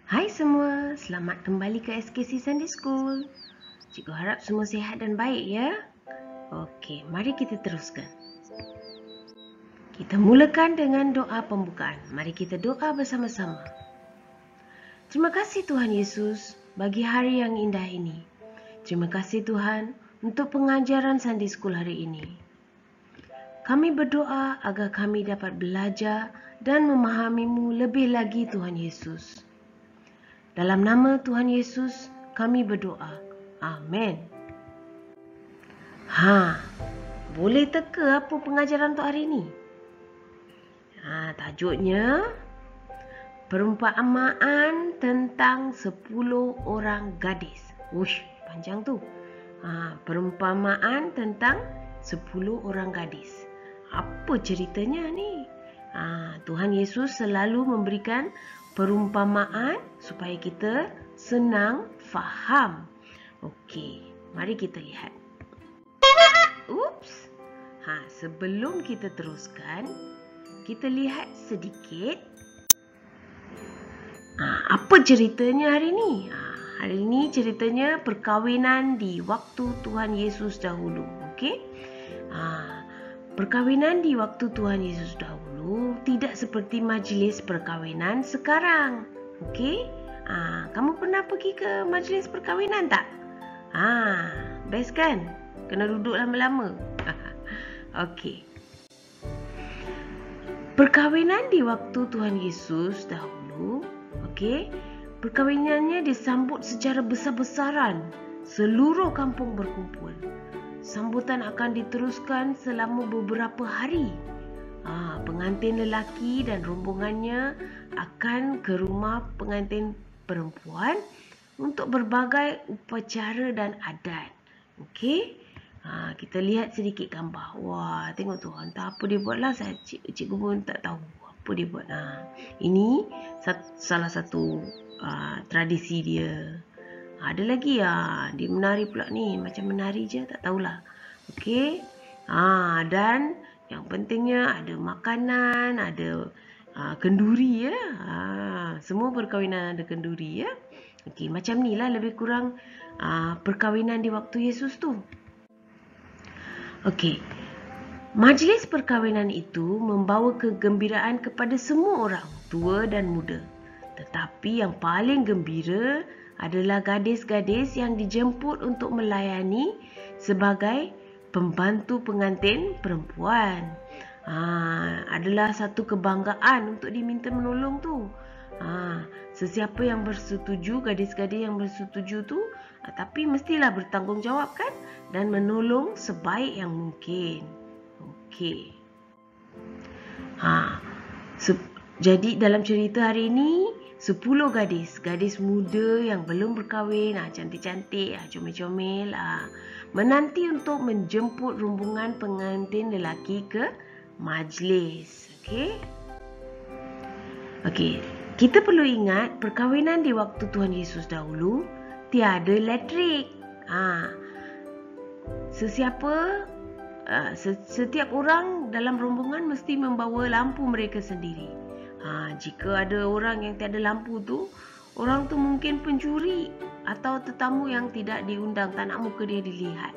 Hai semua, selamat kembali ke SKC Sunday School. Cikgu harap semua sihat dan baik ya. Okey, mari kita teruskan. Kita mulakan dengan doa pembukaan. Mari kita doa bersama-sama. Terima kasih Tuhan Yesus bagi hari yang indah ini. Terima kasih Tuhan untuk pengajaran Sunday School hari ini. Kami berdoa agar kami dapat belajar dan memahami-Mu lebih lagi Tuhan Yesus. Dalam nama Tuhan Yesus, kami berdoa. Amin. Boleh teka apa pengajaran untuk hari ini? Tajuknya, perumpamaan tentang 10 orang gadis. Ush, panjang tu. Perumpamaan tentang 10 orang gadis. Apa ceritanya ni? Tuhan Yesus selalu memberikan perumpamaan supaya kita senang faham. Okey, mari kita lihat. Sebelum kita teruskan, kita lihat sedikit apa ceritanya hari ni. Hari ini ceritanya perkahwinan di waktu Tuhan Yesus dahulu. Okey? Perkahwinan di waktu Tuhan Yesus dahulu tidak seperti majlis perkahwinan sekarang. Okey? Kamu pernah pergi ke majlis perkahwinan tak? Best kan? Kena duduk lama-lama. Okey. Perkahwinan di waktu Tuhan Yesus dahulu, okey, perkahwinannya disambut secara besar-besaran. Seluruh kampung berkumpul. Sambutan akan diteruskan selama beberapa hari. Pengantin lelaki dan rombongannya akan ke rumah pengantin perempuan untuk berbagai upacara dan adat. Okey? Kita lihat sedikit gambar. Wah, tengok tu. Entah apa dia buat lah. Cikgu pun tak tahu apa dia buat. Ini salah satu tradisi dia. Ada lagi dia menari pula ni. Macam menari je, tak tahulah. Okey. Dan yang pentingnya ada makanan, ada kenduri ya. Semua perkahwinan ada kenduri ya. Okey, macam ni lah lebih kurang perkahwinan di waktu Yesus tu. Okey. Majlis perkahwinan itu membawa kegembiraan kepada semua orang, tua dan muda. Tetapi yang paling gembira adalah gadis-gadis yang dijemput untuk melayani sebagai pembantu pengantin perempuan. Adalah satu kebanggaan untuk diminta menolong tu. Sesiapa yang bersetuju, gadis-gadis yang bersetuju tu, tapi mestilah bertanggungjawab kan, dan menolong sebaik yang mungkin. Okey. Jadi dalam cerita hari ini 10 gadis muda yang belum berkahwin, cantik-cantik, comel-comel, menanti untuk menjemput rombongan pengantin lelaki ke majlis. Okey. Kita perlu ingat perkahwinan di waktu Tuhan Yesus dahulu tiada elektrik. Setiap orang dalam rombongan mesti membawa lampu mereka sendiri. Jika ada orang yang tiada lampu tu, orang tu mungkin pencuri atau tetamu yang tidak diundang, tak nak muka dia dilihat.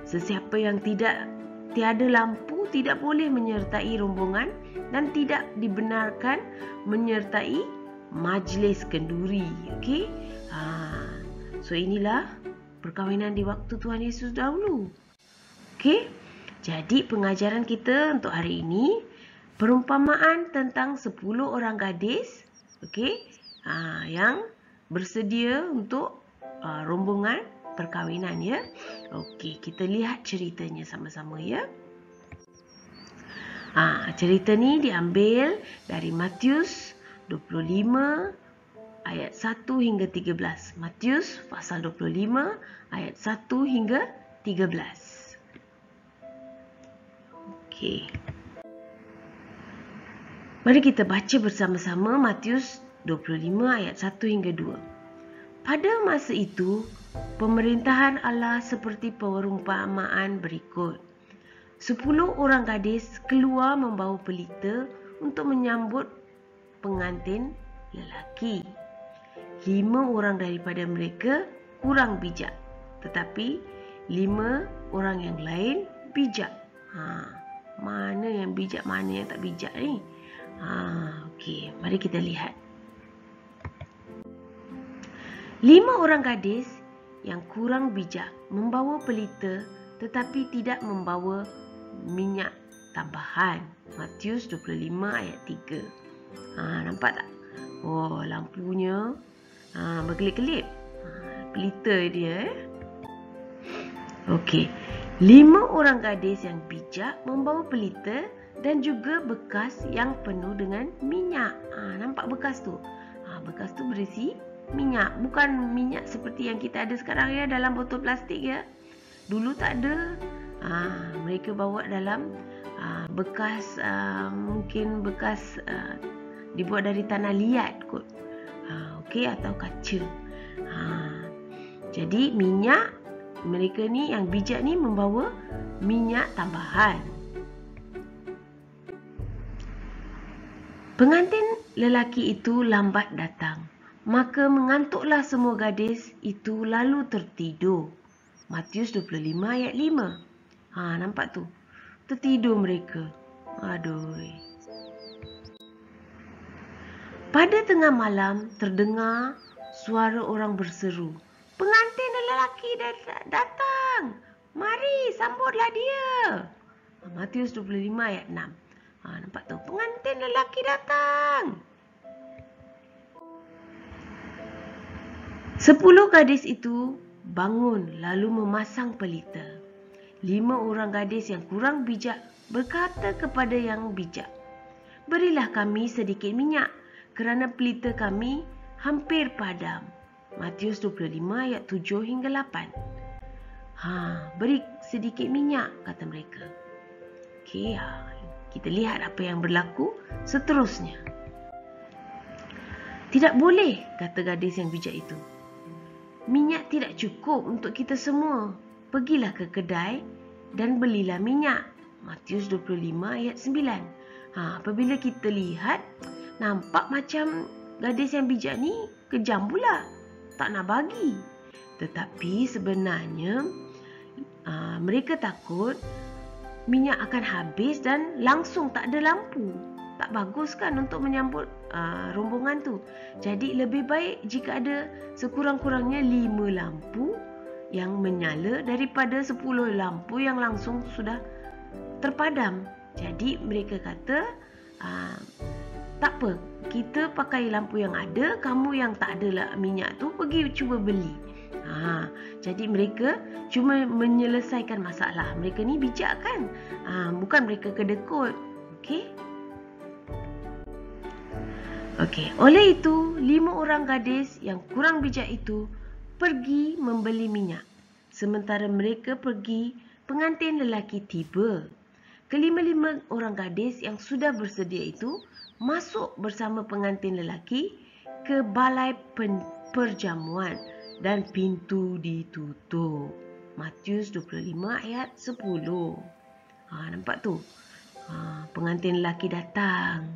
Sesiapa yang tiada lampu tidak boleh menyertai rombongan dan tidak dibenarkan menyertai majlis kenduri. Okey? So inilah perkahwinan di waktu Tuhan Yesus dahulu. Okey? Jadi pengajaran kita untuk hari ini, perumpamaan tentang 10 orang gadis, okey, yang bersedia untuk rombongan perkahwinan ya. Okey, kita lihat ceritanya sama-sama ya. Cerita ni diambil dari Matius 25 ayat 1 hingga 13. Matius pasal 25 ayat 1 hingga 13. Okey. Mari kita baca bersama-sama Matius 25 ayat 1 hingga 2. Pada masa itu, pemerintahan Allah seperti perumpamaan berikut. 10 orang gadis keluar membawa pelita untuk menyambut pengantin lelaki. 5 orang daripada mereka kurang bijak, tetapi 5 orang yang lain bijak. Mana yang bijak, mana yang tak bijak ni? Okey, mari kita lihat. 5 orang gadis yang kurang bijak membawa pelita tetapi tidak membawa minyak tambahan. Matius 25 ayat 3. Nampak tak? Oh, lampunya berkelip-kelip. Pelita dia. Okey. 5 orang gadis yang bijak membawa pelita dan juga bekas yang penuh dengan minyak. Nampak bekas tu? Bekas tu berisi minyak. Bukan minyak seperti yang kita ada sekarang ya, dalam botol plastik ya. Dulu tak ada. Mereka bawa dalam bekas, mungkin bekas dibuat dari tanah liat kot. Okey, atau kaca. Jadi minyak, mereka ni yang bijak ni membawa minyak tambahan. Pengantin lelaki itu lambat datang, maka mengantuklah semua gadis itu lalu tertidur. Matius 25 ayat 5. Nampak tu? Tertidur mereka. Aduh. Pada tengah malam terdengar suara orang berseru, "Pengantin lelaki datang. Mari sambutlah dia." Matius 25 ayat 6. Nampak tu? Pengantin lelaki datang. 10 gadis itu bangun lalu memasang pelita. 5 orang gadis yang kurang bijak berkata kepada yang bijak, "Berilah kami sedikit minyak, kerana pelita kami hampir padam." Matius 25 ayat 7 hingga 8. Beri sedikit minyak, kata mereka. Okey, kita lihat apa yang berlaku seterusnya. "Tidak boleh," kata gadis yang bijak itu. "Minyak tidak cukup untuk kita semua. Pergilah ke kedai dan belilah minyak." Matius 25 ayat 9. Apabila kita lihat, nampak macam gadis yang bijak ni kejam pula. Tak nak bagi. Tetapi sebenarnya mereka takut minyak akan habis dan langsung tak ada lampu. Tak bagus kan untuk menyambut rombongan tu. Jadi lebih baik jika ada sekurang-kurangnya 5 lampu yang menyala daripada 10 lampu yang langsung sudah terpadam. Jadi mereka kata, tak apa, kita pakai lampu yang ada, kamu yang tak ada minyak tu pergi cuba beli. Jadi mereka cuma menyelesaikan masalah. Mereka ni bijak kan? Bukan mereka kedekut. Okey, oleh itu 5 orang gadis yang kurang bijak itu pergi membeli minyak. Sementara mereka pergi, pengantin lelaki tiba. Kelima-lima orang gadis yang sudah bersedia itu masuk bersama pengantin lelaki ke balai perjamuan dan pintu ditutup. Matius 25 ayat 10. Nampak tu? Pengantin lelaki datang.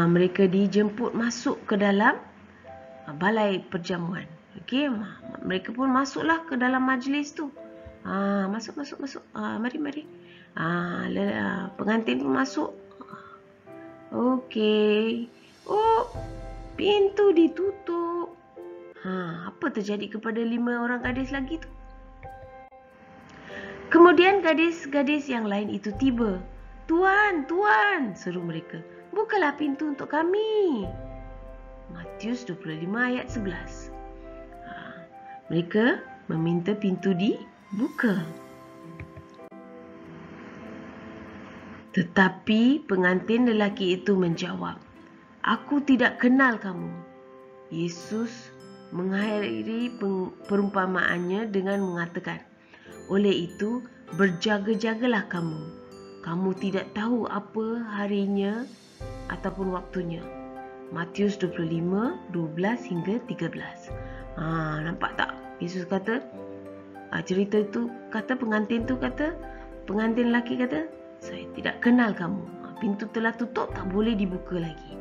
Mereka dijemput masuk ke dalam balai perjamuan. Okey, mereka pun masuklah ke dalam majlis tu. Masuk. Mari. Pengantin pun masuk. Okey. Oh, pintu ditutup. Apa terjadi kepada 5 orang gadis lagi tu? Kemudian gadis-gadis yang lain itu tiba. Tuan, seru mereka. "Bukalah pintu untuk kami." Matius 25 ayat 11. Mereka meminta pintu dibuka. Tetapi pengantin lelaki itu menjawab, "Aku tidak kenal kamu." Yesus mengakhiri perumpamaannya dengan mengatakan, "Oleh itu, berjaga-jagalah kamu. Kamu tidak tahu apa harinya ataupun waktunya." Matius 25, 12 hingga 13. Nampak tak? Yesus kata, cerita itu kata pengantin lelaki kata, "Saya tidak kenal kamu. Pintu telah tutup, tak boleh dibuka lagi."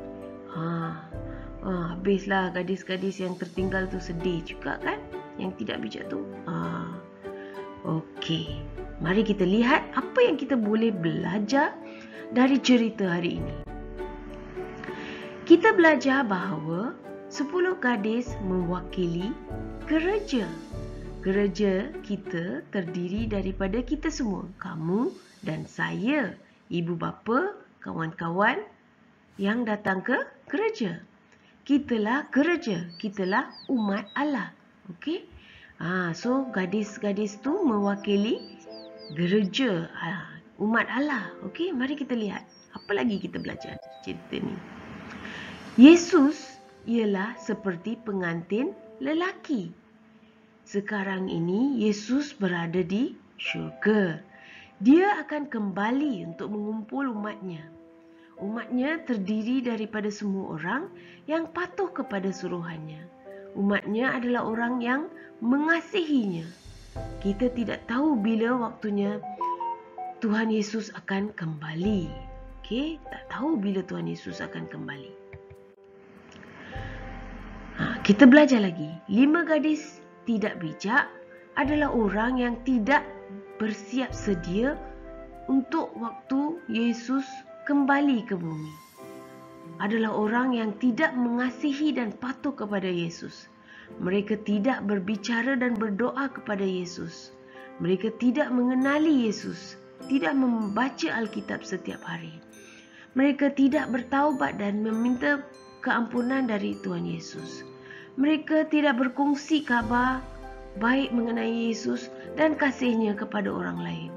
habislah gadis-gadis yang tertinggal tu sedih juga kan, yang tidak bijak tu. Okey, mari kita lihat apa yang kita boleh belajar dari cerita hari ini. Kita belajar bahawa 10 gadis mewakili gereja. Gereja kita terdiri daripada kita semua, kamu dan saya, ibu bapa, kawan-kawan yang datang ke gereja. Kitalah gereja, kitalah umat Allah. Okey? So gadis-gadis tu mewakili gereja, umat Allah. Okey, mari kita lihat apa lagi kita belajar cerita ni. Yesus ialah seperti pengantin lelaki. Sekarang ini Yesus berada di syurga. Dia akan kembali untuk mengumpul umatnya. Umatnya terdiri daripada semua orang yang patuh kepada suruhannya. Umatnya adalah orang yang mengasihinya. Kita tidak tahu bila waktunya Tuhan Yesus akan kembali. Okey, tak tahu bila Tuhan Yesus akan kembali. Kita belajar lagi. 5 gadis tidak bijak adalah orang yang tidak bersiap sedia untuk waktu Yesus kembali ke bumi. Adalah orang yang tidak mengasihi dan patuh kepada Yesus. Mereka tidak berbicara dan berdoa kepada Yesus. Mereka tidak mengenali Yesus, tidak membaca Alkitab setiap hari. Mereka tidak bertaubat dan meminta keampunan dari Tuhan Yesus. Mereka tidak berkongsi kabar baik mengenai Yesus dan kasih-Nya kepada orang lain.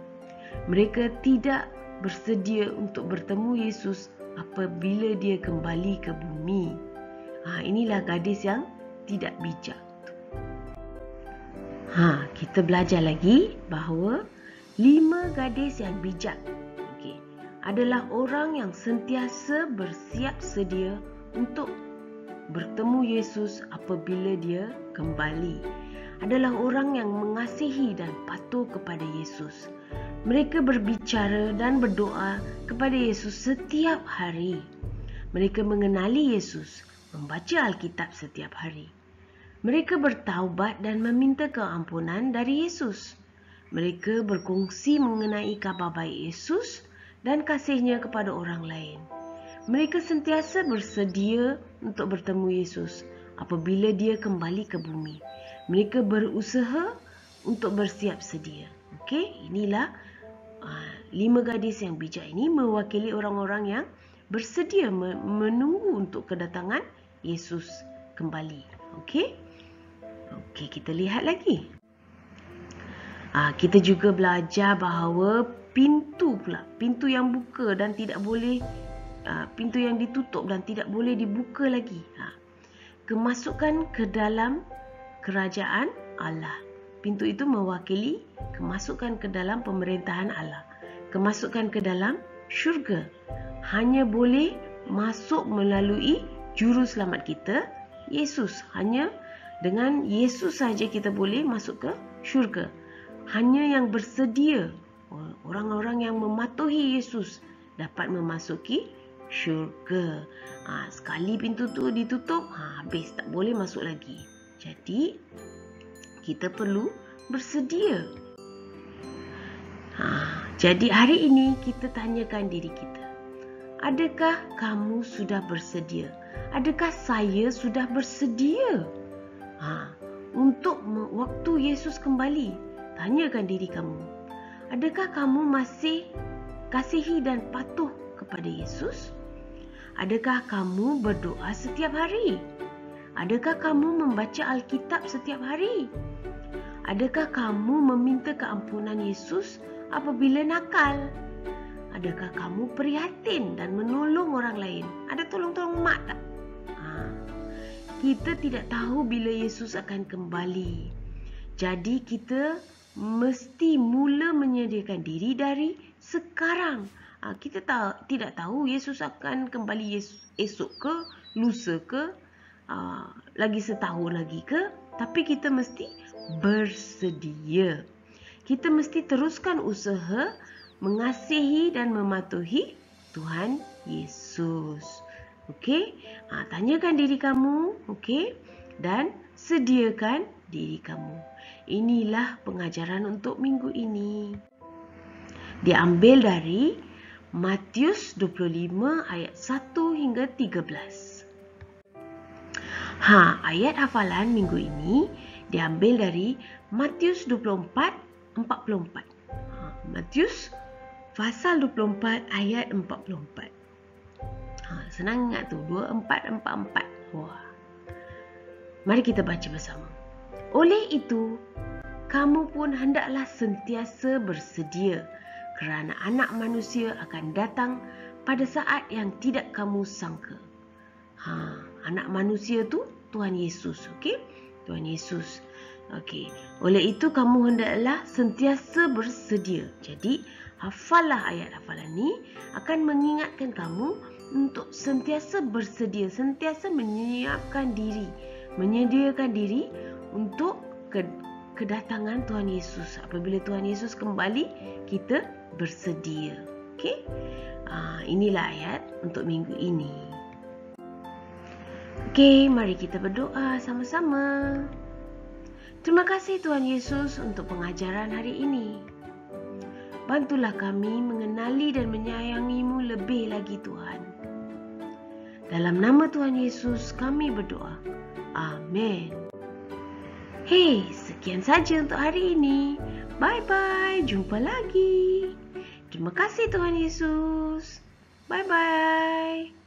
Mereka tidak bersedia untuk bertemu Yesus apabila Dia kembali ke bumi. Inilah gadis yang tidak bijak. Kita belajar lagi bahawa 5 gadis yang bijak adalah orang yang sentiasa bersiap sedia untuk bertemu Yesus apabila Dia kembali. Adalah orang yang mengasihi dan patuh kepada Yesus. Mereka berbicara dan berdoa kepada Yesus setiap hari. Mereka mengenali Yesus, membaca Alkitab setiap hari. Mereka bertaubat dan meminta keampunan dari Yesus. Mereka berkongsi mengenai kabar baik Yesus dan kasih-Nya kepada orang lain. Mereka sentiasa bersedia untuk bertemu Yesus apabila Dia kembali ke bumi. Mereka berusaha untuk bersiap sedia. Okey, inilah 5 gadis yang bijak ini mewakili orang-orang yang bersedia menunggu untuk kedatangan Yesus kembali. Okey, kita lihat lagi. Kita juga belajar bahawa pintu yang buka dan tidak boleh, pintu yang ditutup dan tidak boleh dibuka lagi. Kemasukan ke dalam kerajaan Allah. Pintu itu mewakili kemasukan ke dalam pemerintahan Allah. Kemasukan ke dalam syurga. Hanya boleh masuk melalui juru selamat kita, Yesus. Hanya dengan Yesus saja kita boleh masuk ke syurga. Hanya yang bersedia, orang-orang yang mematuhi Yesus dapat memasuki syurga. Sekali pintu tu ditutup, habis, tak boleh masuk lagi. Jadi kita perlu bersedia. Jadi hari ini kita tanyakan diri kita, adakah kamu sudah bersedia? Adakah saya sudah bersedia untuk waktu Yesus kembali? Tanyakan diri kamu, adakah kamu masih kasihi dan patuh kepada Yesus? Adakah kamu berdoa setiap hari? Adakah kamu membaca Alkitab setiap hari? Adakah kamu meminta keampunan Yesus apabila nakal? Adakah kamu prihatin dan menolong orang lain? Ada tolong-tolong mak tak? Kita tidak tahu bila Yesus akan kembali. Jadi kita mesti mula menyediakan diri dari sekarang. Kita tidak tahu Yesus akan kembali esok ke, lusa ke, lagi setahun lagi ke. Tapi kita mesti bersedia. Kita mesti teruskan usaha mengasihi dan mematuhi Tuhan Yesus. Okey? Tanyakan diri kamu, okey? Dan sediakan diri kamu. Inilah pengajaran untuk minggu ini. Diambil dari Matius 25 ayat 1 hingga 13. Ayat hafalan minggu ini diambil dari Matius 24:44. Matius pasal 24 ayat 44. Senang ingat tu, 2444. Wah. Mari kita baca bersama. Oleh itu, kamu pun hendaklah sentiasa bersedia, kerana Anak Manusia akan datang pada saat yang tidak kamu sangka. Anak Manusia tu Tuhan Yesus, okey? Tuhan Yesus. Okey. Oleh itu kamu hendaklah sentiasa bersedia. Jadi, hafallah ayat hafalan ni akan mengingatkan kamu untuk sentiasa bersedia, sentiasa menyediakan diri untuk kedatangan Tuhan Yesus. Apabila Tuhan Yesus kembali, kita bersedia. Okey? Inilah ayat untuk minggu ini. Okey, mari kita berdoa sama-sama. Terima kasih Tuhan Yesus untuk pengajaran hari ini. Bantulah kami mengenali dan menyayangi-Mu lebih lagi Tuhan. Dalam nama Tuhan Yesus kami berdoa. Amin. Sekian saja untuk hari ini. Bye-bye. Jumpa lagi. Terima kasih Tuhan Yesus. Bye-bye.